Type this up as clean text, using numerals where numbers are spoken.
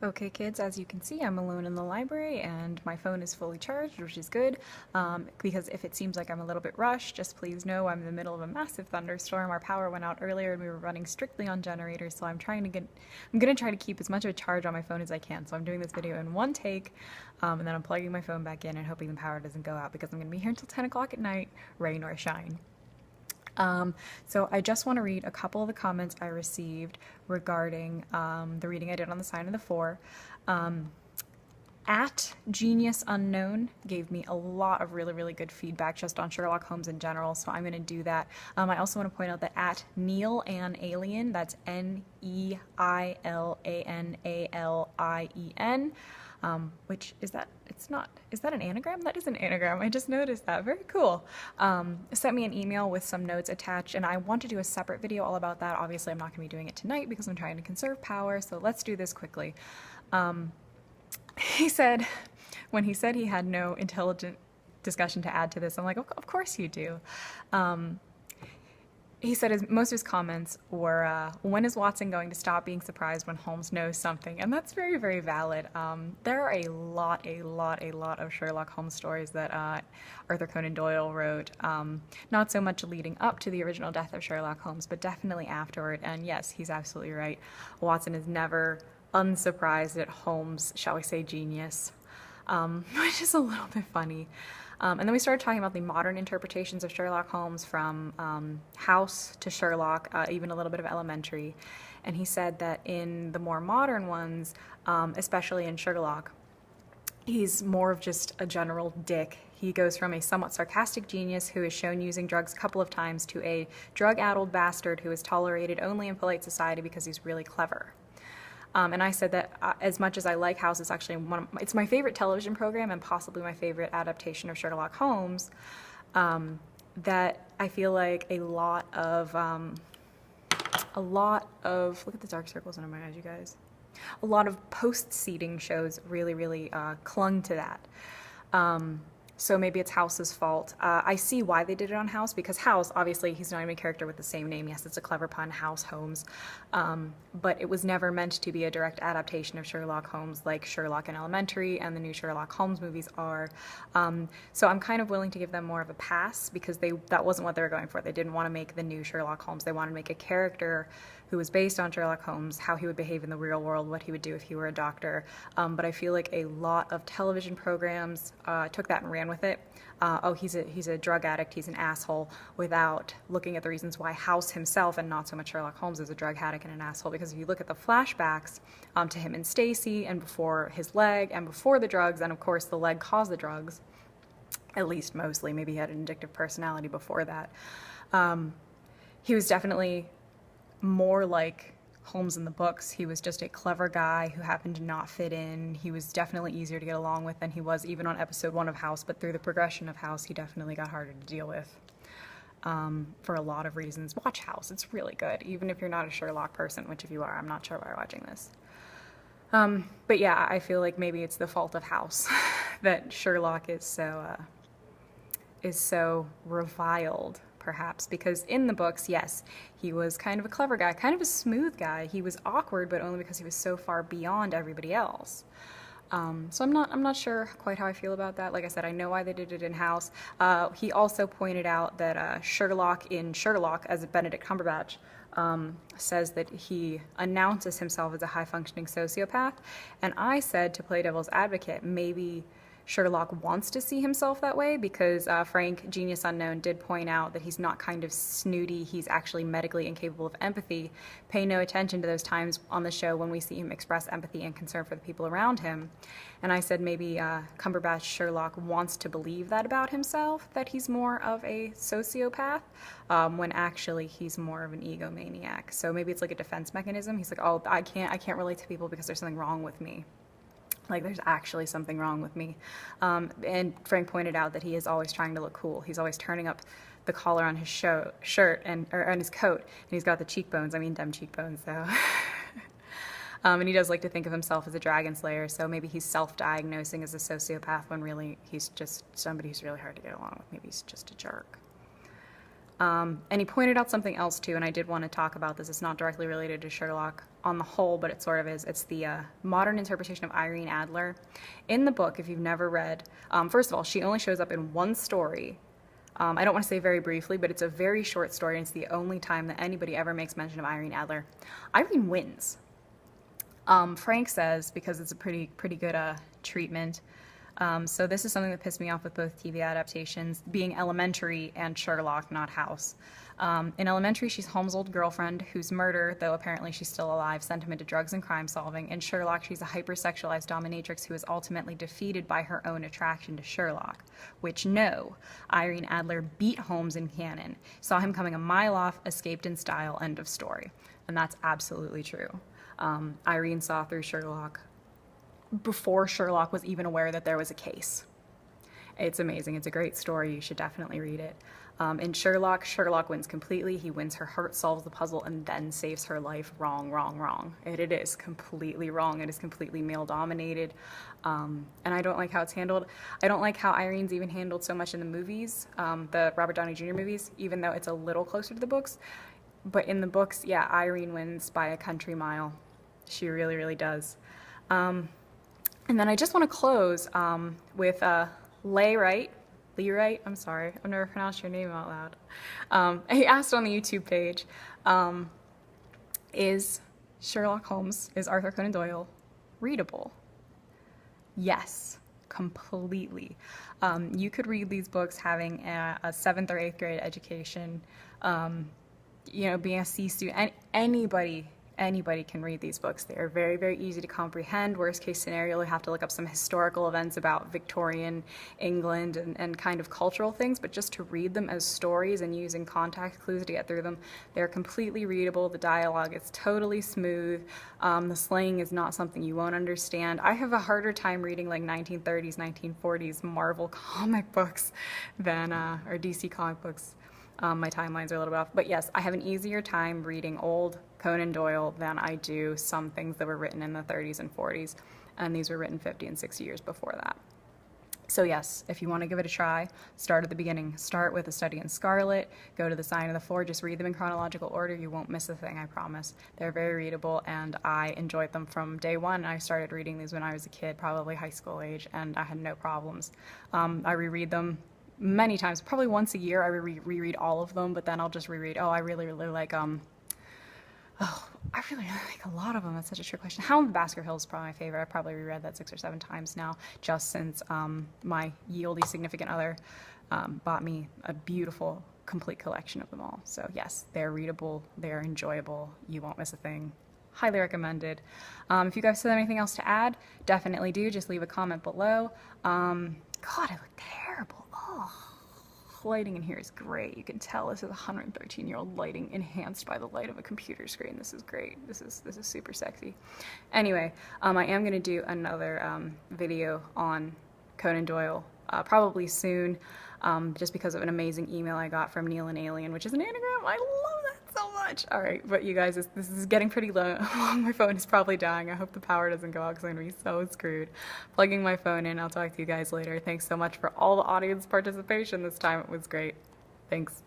Okay, kids, as you can see, I'm alone in the library and my phone is fully charged, which is good, because if it seems like I'm a little bit rushed, just please know I'm in the middle of a massive thunderstorm. Our power went out earlier and we were running strictly on generators, so I'm gonna try to keep as much of a charge on my phone as I can. So I'm doing this video in one take, and then I'm plugging my phone back in and hoping the power doesn't go out because I'm gonna be here until 10 o'clock at night, rain or shine. So I just want to read a couple of the comments I received regarding the reading I did on the Sign of the Four. At Genius Unknown gave me a lot of really good feedback just on Sherlock Holmes in general, so I'm going to do that. I also want to point out that at Neil and Alien, that's Neilanalien, which is that, it's not, is that an anagram? That is an anagram. I just noticed that. Very cool. Sent me an email with some notes attached, and I want to do a separate video all about that. Obviously, I'm not going to be doing it tonight because I'm trying to conserve power, so let's do this quickly. He said, when he said he had no intelligent discussion to add to this, I'm like, of course you do. He said most of his comments were, when is Watson going to stop being surprised when Holmes knows something? And that's very valid. There are a lot of Sherlock Holmes stories that Arthur Conan Doyle wrote, not so much leading up to the original death of Sherlock Holmes, but definitely afterward. And yes, he's absolutely right. Watson is never unsurprised at Holmes', shall we say, genius, which is a little bit funny. And then we started talking about the modern interpretations of Sherlock Holmes from House to Sherlock, even a little bit of Elementary. And he said that in the more modern ones, especially in Sherlock, he's more of just a general dick. He goes from a somewhat sarcastic genius who is shown using drugs a couple of times to a drug-addled bastard who is tolerated only in polite society because he's really clever. And I said that as much as I like House, it's actually it's my favorite television program and possibly my favorite adaptation of Sherlock Holmes, that I feel like a lot of, look at the dark circles under my eyes, you guys. A lot of post-seeding shows really clung to that. So maybe it's House's fault. I see why they did it on House, because House, obviously, he's not even a character with the same name. Yes, it's a clever pun, House Holmes. But it was never meant to be a direct adaptation of Sherlock Holmes like Sherlock in Elementary and the new Sherlock Holmes movies are. So I'm kind of willing to give them more of a pass because that wasn't what they were going for. They didn't want to make the new Sherlock Holmes. They wanted to make a character who was based on Sherlock Holmes, how he would behave in the real world, what he would do if he were a doctor. But I feel like a lot of television programs took that and ran with it. Oh, he's a drug addict, he's an asshole, without looking at the reasons why House himself, and not so much Sherlock Holmes, is a drug addict and an asshole. Because if you look at the flashbacks to him and Stacy, and before his leg, and before the drugs, and of course the leg caused the drugs, at least mostly, maybe he had an addictive personality before that, he was definitely more like Holmes in the books. He was just a clever guy who happened to not fit in. He was definitely easier to get along with than he was even on episode 1 of House, but through the progression of House, he definitely got harder to deal with for a lot of reasons. Watch House. It's really good, even if you're not a Sherlock person, which if you are, I'm not sure why you're watching this. But yeah, I feel like maybe it's the fault of House that Sherlock is so reviled, perhaps, because in the books, yes, he was kind of a clever guy, kind of a smooth guy. He was awkward, but only because he was so far beyond everybody else. So I'm not sure quite how I feel about that. Like I said, I know why they did it in House. He also pointed out that Sherlock in Sherlock, as Benedict Cumberbatch, says that he announces himself as a high-functioning sociopath, and I said, to play devil's advocate, maybe Sherlock wants to see himself that way, because Frank, Genius Unknown, did point out that he's not kind of snooty, he's actually medically incapable of empathy. Pay no attention to those times on the show when we see him express empathy and concern for the people around him. And I said maybe Cumberbatch Sherlock wants to believe that about himself, that he's more of a sociopath, when actually he's more of an egomaniac. So maybe it's like a defense mechanism. He's like, oh, I can't relate to people because there's something wrong with me. Like, there's actually something wrong with me. And Frank pointed out that he is always trying to look cool. He's always turning up the collar on his shirt or on his coat, and he's got the cheekbones. I mean, dumb cheekbones, though. And he does like to think of himself as a dragon slayer, so maybe he's self-diagnosing as a sociopath when really he's just somebody who's really hard to get along with. Maybe he's just a jerk. And he pointed out something else too, and I did want to talk about this. It's not directly related to Sherlock on the whole, but it sort of is. It's the modern interpretation of Irene Adler. In the book, if you've never read, first of all, she only shows up in one story. I don't want to say very briefly, but it's a very short story, and it's the only time that anybody ever makes mention of Irene Adler. Irene wins. Frank says, because it's a pretty good treatment. So this is something that pissed me off with both TV adaptations, being Elementary and Sherlock, not House. In Elementary, she's Holmes' old girlfriend whose murder, though apparently she's still alive, sent him into drugs and crime solving. In Sherlock, she's a hypersexualized dominatrix who is ultimately defeated by her own attraction to Sherlock. Which, no, Irene Adler beat Holmes in canon, saw him coming a mile off, escaped in style, end of story. And that's absolutely true. Irene saw through Sherlock before Sherlock was even aware that there was a case. It's amazing. It's a great story. You should definitely read it. In Sherlock, Sherlock wins completely. He wins her heart, solves the puzzle, and then saves her life. Wrong, wrong, wrong. It is completely wrong. It is completely male-dominated. And I don't like how it's handled. I don't like how Irene's even handled so much in the movies, the Robert Downey Jr. movies, even though it's a little closer to the books. But in the books, yeah, Irene wins by a country mile. She really, really does. And then I just want to close with Lee Wright, I'm sorry, I've never pronounced your name out loud. He asked on the YouTube page, is Sherlock Holmes, is Arthur Conan Doyle readable? Yes, completely. You could read these books having a 7th or 8th grade education, you know, being a C student, and anybody can read these books. They are very, very easy to comprehend. Worst case scenario, you have to look up some historical events about Victorian England and kind of cultural things, but just to read them as stories and using context clues to get through them, they're completely readable. The dialogue is totally smooth. The slang is not something you won't understand. I have a harder time reading like 1930s, 1940s Marvel comic books than, or DC comic books. My timelines are a little bit off, but yes, I have an easier time reading old Conan Doyle than I do some things that were written in the 30s and 40s, and these were written 50 and 60 years before that. So yes, if you want to give it a try, start at the beginning. Start with A Study in Scarlet, go to The Sign of the Four, just read them in chronological order. You won't miss a thing, I promise. They're very readable, and I enjoyed them from day one. I started reading these when I was a kid, probably high school age, and I had no problems. I reread them many times, probably once a year. I reread all of them, but then I'll just reread, I really, really like, I really like a lot of them. That's such a trick question. Hound of the Baskerville Hills is probably my favorite. I've probably reread that 6 or 7 times now, just since my yieldy significant other bought me a beautiful, complete collection of them all. So yes, they're readable, they're enjoyable, you won't miss a thing. Highly recommended. If you guys have anything else to add, definitely do. Just leave a comment below. God, I look terrible. Oh, lighting in here is great. You can tell this is 113-year-old lighting enhanced by the light of a computer screen. This is great. This is super sexy. Anyway, I am going to do another video on Conan Doyle probably soon, just because of an amazing email I got from Neil and Alien, which is an anagram. I love that so much. All right, but you guys, this is getting pretty low. My phone is probably dying. I hope the power doesn't go out because I'm going to be so screwed. Plugging my phone in. I'll talk to you guys later. Thanks so much for all the audience participation this time. It was great. Thanks.